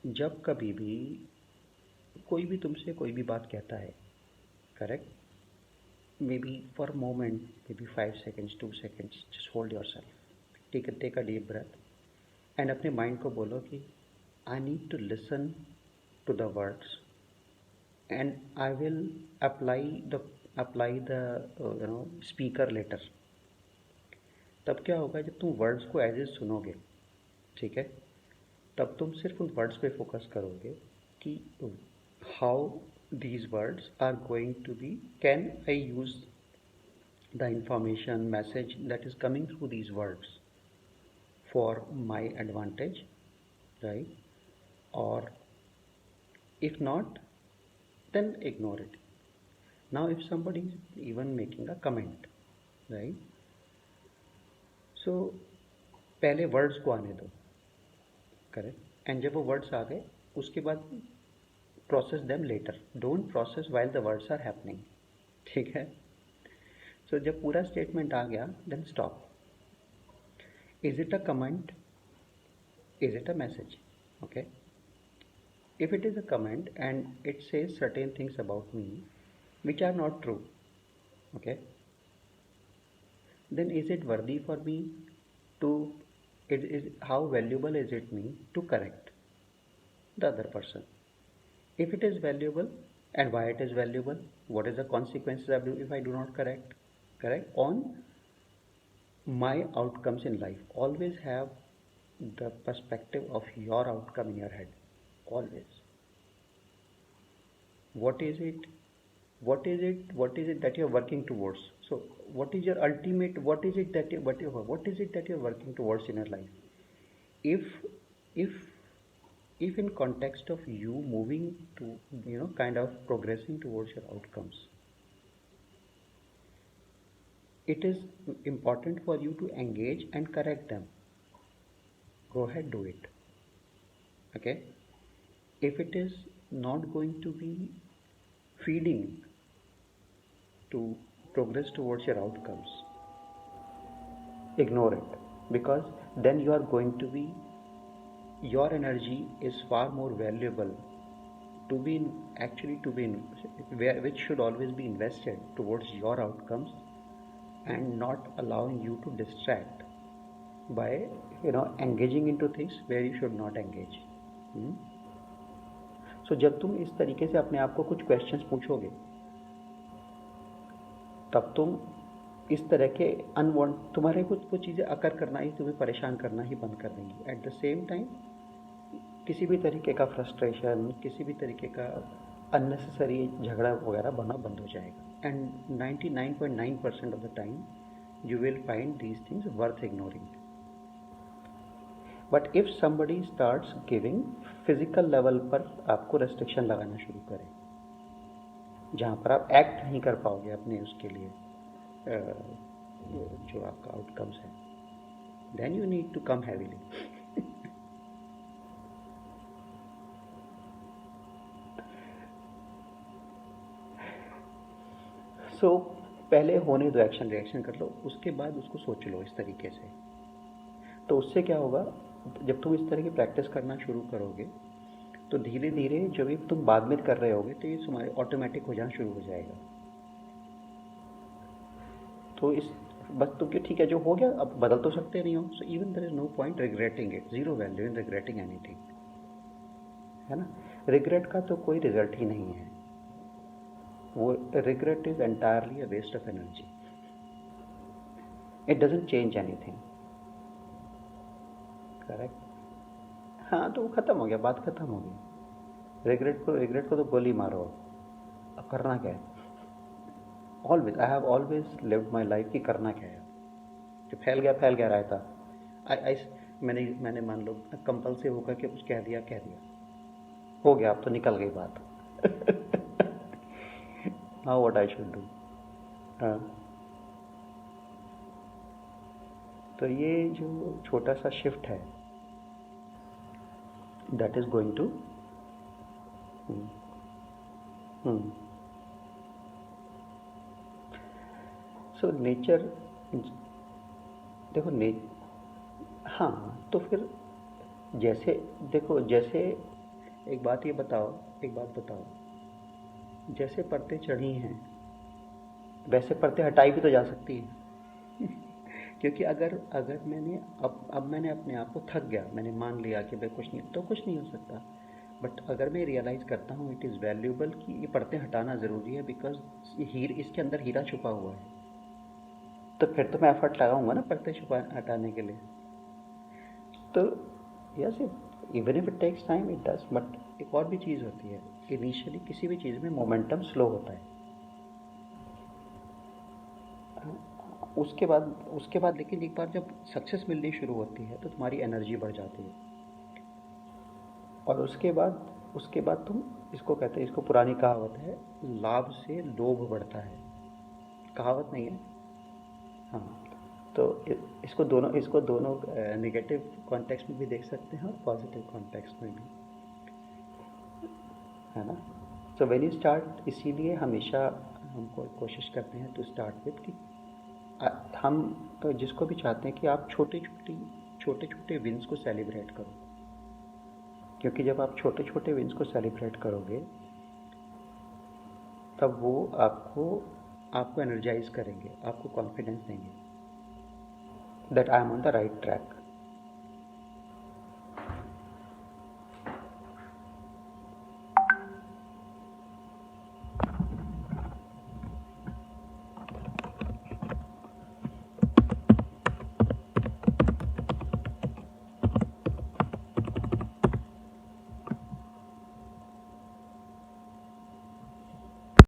जब कभी भी कोई भी तुमसे कोई भी बात कहता है, correct, may be for moment, may be 5 seconds, 2 seconds, just hold yourself, take a deep breath and अपने माइंड को बोलो कि I need to listen to the words and I will apply the apply the speaker later. तब क्या होगा, जब तुम words को एज इज सुनोगे, ठीक है, तब तुम सिर्फ उन वर्ड्स पे फोकस करोगे कि how these words are going to be, can I use the information message that is coming through these words for my advantage, right? और if not, then ignore it. Now if somebody is even making a comment, right, so पहले words को आने दो, correct, and जब वो words आ गए उसके बाद process them later, don't process while the words are happening, ठीक है? सो जब पूरा स्टेटमेंट आ गया then stop. Is it a comment, is it a message? Okay, if it is a comment and it says certain things about me which are not true, okay, then is it worthy for me to, it is, how valuable is it me to correct the other person? If it is valuable, and why it is valuable, what is the consequences of if I do not correct on my outcomes in life? Always have the perspective of your outcome in your head, always. What is it, what is it that you're working towards? So what is your ultimate, what is it that what is it that you're working towards in your life? If in context of you moving to, kind of progressing towards your outcomes, it is important for you to engage and correct them, go ahead, do it. Okay, if it is not going to be feeding to progress towards your outcomes, ignore it, because then you are going to be, your energy is far more valuable to be in, actually to be in, where, which should always be invested towards your outcomes and not allowing you to distract by engaging into things where you should not engage. सो जब तुम इस तरीके से अपने आप को कुछ questions पूछोगे, तब तुम इस तरह के अनवांट, तुम्हारे कुछ चीज़ें अकर करना ही, तुम्हें परेशान करना ही बंद कर देंगी। एट द सेम टाइम किसी भी तरीके का फ्रस्ट्रेशन, किसी भी तरीके का अननेसेसरी झगड़ा वगैरह बना बंद हो जाएगा। And 99.9% of the time you will find these things worth ignoring. But if somebody starts giving, physical level पर आपको रेस्ट्रिक्शन लगाना शुरू करें, जहाँ पर आप एक्ट नहीं कर पाओगे अपने उसके लिए, जो आपका आउटकम्स है, then you need to come heavily. So पहले होने दो, एक्शन रिएक्शन कर लो, उसके बाद उसको सोच लो इस तरीके से। तो उससे क्या होगा, जब तुम इस तरह की प्रैक्टिस करना शुरू करोगे तो धीरे धीरे जो भी तुम बाद में कर रहे होगे तो ये तुम्हारे ऑटोमेटिक हो जाना शुरू हो जाएगा। तो इस बस तुम कि ठीक है जो हो गया, अब बदल तो सकते नहीं हो, so even there is no point regretting it, zero value in regretting anything, है ना? रिग्रेट का तो कोई रिजल्ट ही नहीं है, वो regret is entirely a waste of energy, it doesn't change anything, correct? हाँ, तो वो ख़त्म हो गया, बात ख़त्म हो गई। रिग्रेट को तो गोली मारो, अब करना क्या है? Always I have always lived my life कि करना क्या है, जो फैल गया रहता। मैंने मान लो कंपल्सिव होकर के कुछ कह दिया, हो गया, अब तो निकल गई बात। Now what I should do? हाँ, तो ये जो छोटा सा शिफ्ट है, that is going to so nature, देखो हाँ, तो फिर जैसे देखो, जैसे एक बात बताओ, जैसे परतें चढ़ी हैं वैसे परतें हटाई भी तो जा सकती हैं। क्योंकि अगर अगर मैंने अब मैंने अपने आप को थक गया, मैंने मान लिया कि भाई कुछ नहीं, तो कुछ नहीं हो सकता। बट अगर मैं रियलाइज़ करता हूँ इट इज़ वैल्यूएबल कि ये परतें हटाना ज़रूरी है, बिकॉज इसके अंदर हीरा छुपा हुआ है, तो फिर तो मैं एफर्ट लगाऊंगा ना परतें छुपा हटाने के लिए। तो yes, even if it takes time it does. But एक और भी चीज़ होती है, इनिशियली किसी भी चीज़ में मोमेंटम स्लो होता है। उसके बाद लेकिन एक बार जब सक्सेस मिलनी शुरू होती है तो तुम्हारी एनर्जी बढ़ जाती है। और उसके बाद तुम, इसको कहते हैं, इसको पुरानी कहावत है, लाभ से लोभ बढ़ता है। कहावत नहीं है। हाँ। तो इसको दोनों नेगेटिव कॉन्टेक्स्ट में भी देख सकते हैं और पॉजिटिव कॉन्टेक्स्ट में भी, है ना। सो व्हेन यू स्टार्ट, इसीलिए हमेशा हमको कोशिश करते हैं टू स्टार्ट विद कि हम तो जिसको भी चाहते हैं कि आप छोटे छोटे विंस को सेलिब्रेट करो, क्योंकि जब आप छोटे छोटे विंस को सेलिब्रेट करोगे तब वो आपको एनर्जाइज करेंगे, आपको कॉन्फिडेंस देंगे that I am on the right track.